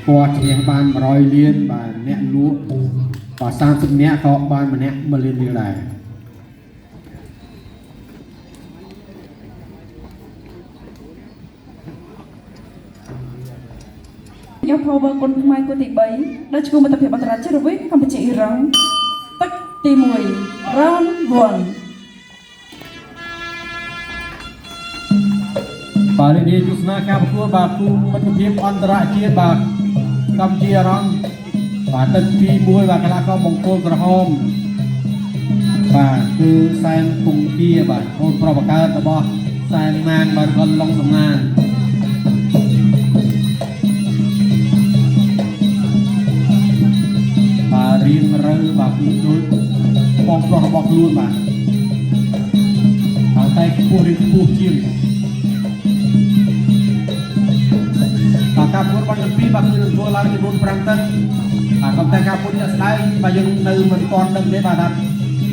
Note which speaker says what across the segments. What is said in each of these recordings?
Speaker 1: គាត់ឈ្នះបាន100លានបាទអ្នកលក់បាទ30នាក់ក៏បានម្នាក់1លានរៀលដែរ
Speaker 2: យក power គុណខ្មែរគូទី3ដល់ឈ្មោះមិត្តភាពអន្តរជាតិរវាងកម្ពុជាអ៊ីរ៉ង់ទឹកទី1 round 1
Speaker 1: បាទនេះទស្សនាការប្រកួតបាទគូមិត្តភាពអន្តរជាតិបាទកម្ពុជាអ៊ីរ៉ង់បាទទឹកទី1បាទកីឡាករបង្គោលក្រហមបាទគឺសែនគង្គាបាទកូនប្រុសបង្កើតរបស់សែនណានបាទគាត់ឡុងសំណានបាទរៀងរើបាទគឺដូចបងប្រុសរបស់ខ្លួនបាទហើយតែខ្ពស់រៀងខ្ពស់ជាងបាទការប្រកួតបាល់ទាំងពីរបាទគឺនឹងធ្វើឡើងចំនួន5ទឹកបាទក៏តែការប្រកួតជាក់ស្ដែងបាទយើងនៅមិនទាន់ដឹងទេបាទថា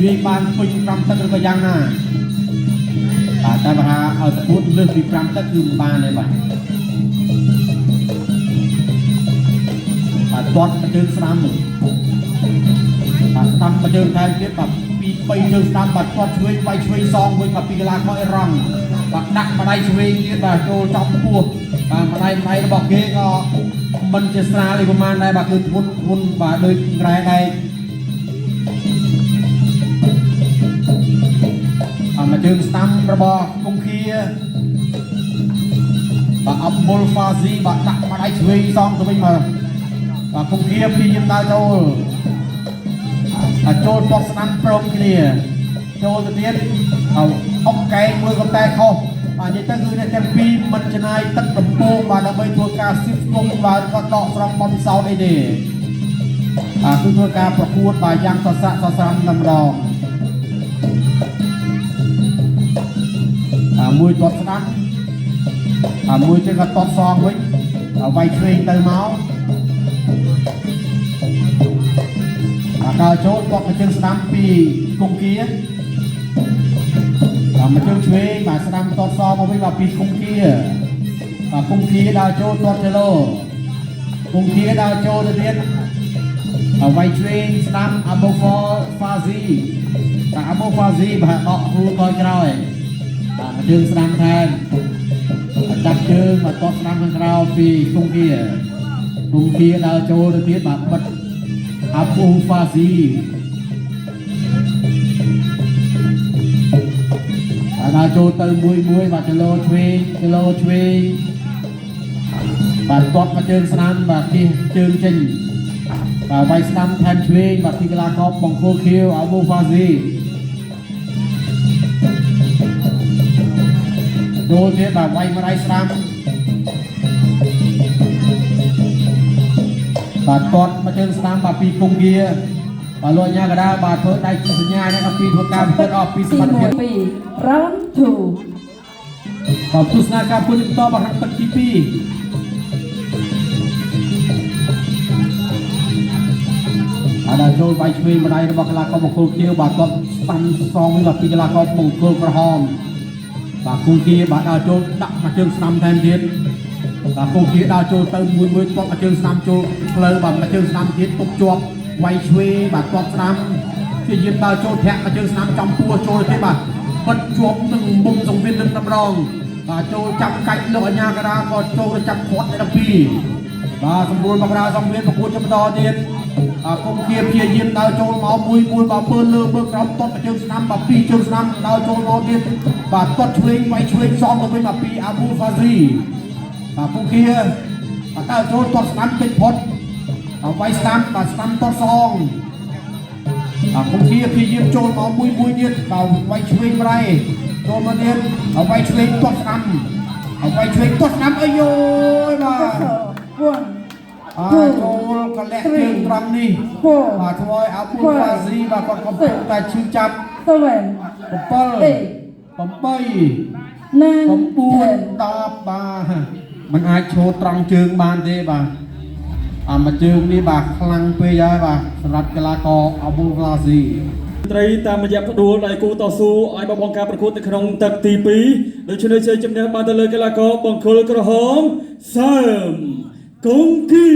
Speaker 1: វាបានពេញ5ទឹកឬក៏យ៉ាងណាបាទតែបើថាឲ្យប្រកួតលើសពី5ទឹកគឺមិនបានទេបាទទាត់មកជើងស្ដាំបាទស្ដាំមកជើងថែមទៀតបាទពី3ជើងស្ដាំបាទទាត់ឆ្វេងវាយឆ្វេងសងមួយបាទពីកីឡាករអ៊ីរ៉ង់បាទដាក់ម្ដាយឆ្វេងទៀតបាទចូលចំពោះបាទម្ដាយរបស់គេក៏មិនជាស្រាលទេប្រហែលដែរបាទគឺធ្ងន់បាទដូចក្រែដែរមកជើងស្ដាំរបស់គង្គាបាទអបមុលហ្វាស៊ីបាទដាក់ម្ដាយឆ្វេងសងទៅវិញមកបាទគង្គាព្យាយាមដើរចូលចូលបោះស្ដាំព្រមគ្នាចូលទៅទៀតហើយអុកកែងមួយក៏តែខុសបាទនិយាយទៅគឺអ្នកទាំងពីរមិនចំណាយទឹកដំពងបាទដើម្បីធ្វើការស៊ីស្គងបាទក៏ដកស្រង់បំសោតអីទេបាទគឺធ្វើការប្រកួតបាទយ៉ាងសស្រាក់សស្រាំតែម្ដងមួយទាត់ស្ដាំមួយទៀតក៏ទាត់សងវិញវាយឆ្វេងទៅមកដើរចូលទាត់មកជើងស្ដាំពីគង្គាមកជើងឆ្វេងបាទស្ដាំទាត់សងមកវិញបាទពីគង្គាបាទគង្គាដើរចូលទាត់ទៅលោគង្គាដើរចូលទៅទៀតវាយឆ្វេងស្ដាំអាបូហ្វាស៊ីបាទអាបូហ្វាស៊ីបាទដកហួរទៅក្រោយបាទជើងស្ដាំថែមចាប់ជើងមកទាត់ស្ដាំខាងក្រៅពីគង្គាដើរចូលទៅទៀតបាទបិទអាបូហ្វាស៊ីដើរចូលទៅមួយបាទចលោឆ្វេងបាទទាត់មកជើងស្ដាំបាទជិះជើងចេញបាទវាយស្ដាំថែមឆ្វេងបាទពីកីឡាករបង្គោលខៀវអាបូហ្វាស៊ីចូលទៀតបាទវាយម្ដាយស្ដាំបាទទាត់មកជើងស្ដាំបាទពីគង្គាបាទលោកញ៉ាកដាបាទធ្វើដៃជាសញ្ញានេះពីធ្វើការពិតអស់ពីសមត្ថភាព
Speaker 2: 2 round 2
Speaker 1: បាទទស្សនាការពុនបន្តបាទទឹកទី2ដើរចូលវាយឆ្វេងម្ដាយរបស់កីឡាករបង្គោលខៀវបាទទាត់ស្ដាំសងវិញពីកីឡាករបង្គោលក្រហមបាទគង្គាបាទដើរចូលដាក់មកជើងស្ដាំថែមទៀតបាទគង្គាដើរចូលទៅមួយទាត់មកជើងស្ដាំចូលផ្លូវបាទមកជើងស្ដាំទៀតពុកជាប់វាយឆ្វេងបាទទាត់ស្ដាំព្យាយាមដើរចូលធាក់មកជើងស្ដាំចំពោះចូលទៀតបាទបិទជាប់នឹងមុំសង្វៀននឹងតម្រងបាទចូលចាប់កាច់លោកអញ្ញាកដាក៏ចូលទៅចាប់ខាត់ទី12បាទសម្រួលមកដាសង្វៀនប្រកួតបន្តទៀតគង្គាព្យាយាមដើរចូលមកមួយបាទពើលើមើលក្រោមទាត់មកជើងស្ដាំបាទពីរជើងស្ដាំដើរចូលមកទៀតបាទទាត់ឆ្វេងវាយឆ្វេងសងទៅវិញបាទពីអាប៊ូហ្វាស៊ីបាទគង្គាបាទដើរចូលទាត់ស្ដាំពេញផុតវាយស្ដាំបាទស្ដាំទាត់សងគង្គាព្យាយាមចូលមកមួយទៀតបាទវាយឆ្វេងម្ដាយចូលមកទៀតវាយឆ្វេងទាត់ស្ដាំវាយឆ្វេងទាត់ស្ដាំអីយោបាទចូលកលះជើងត្រង់នេះបាទធ្វើឲ្យអាប៊ូហ្វាស៊ីបាទគាត់កំពុងតែឈឺចាប់7 8 9 10បាទมันអាចឈរត្រង់ជើងបានទេបាទមួយជើងនេះបាទខ្លាំងពេកហើយបាទសម្រាប់កីឡាករអាប៊ូហ្វាស៊ី
Speaker 3: ត្រីតាមរយៈផ្ដួលដៃគូតស៊ូឲ្យបបងការប្រកួតនៅក្នុងទឹកទី2ដូច្នេះជ័យជំនះបានទៅលើកីឡាករបង្គោលក្រហមសើម គង្គី